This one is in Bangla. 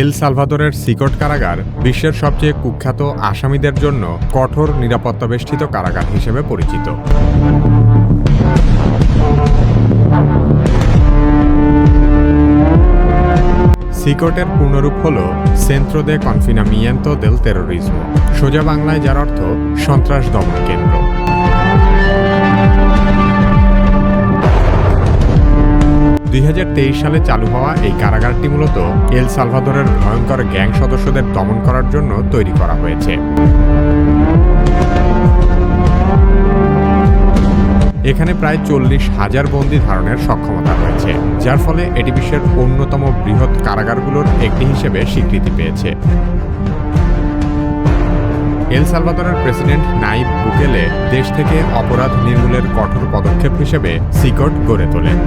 এল সালভাদোরের সিকট কারাগার বিশ্বের সবচেয়ে কুখ্যাত আসামিদের জন্য কঠোর নিরাপত্তাবেষ্টিত কারাগার হিসেবে পরিচিত। সিকটের পূর্ণরূপ হল সেন্ট্রো দে কনফিনামিয়েন্তো দেল তেরোরিজমো, সোজা বাংলায় যার অর্থ সন্ত্রাস দমন কেন্দ্র। সালে চালু হওয়া এই কারাগারটি মূলত এল সালভাদোরের ভয়ঙ্কর গ্যাং সদস্যদের দমন করার জন্য তৈরি করা হয়েছে। এখানে প্রায় 40,000 বন্দী ধারণের সক্ষমতা রয়েছে, যার ফলে এটি বিশ্বের অন্যতম বৃহৎ কারাগারগুলোর একটি হিসেবে স্বীকৃতি পেয়েছে। এল সালভাদোরের প্রেসিডেন্ট নাইব বুকেলে দেশ থেকে অপরাধ নির্মূলের কঠোর পদক্ষেপ হিসেবে সিকট গড়ে তোলেন।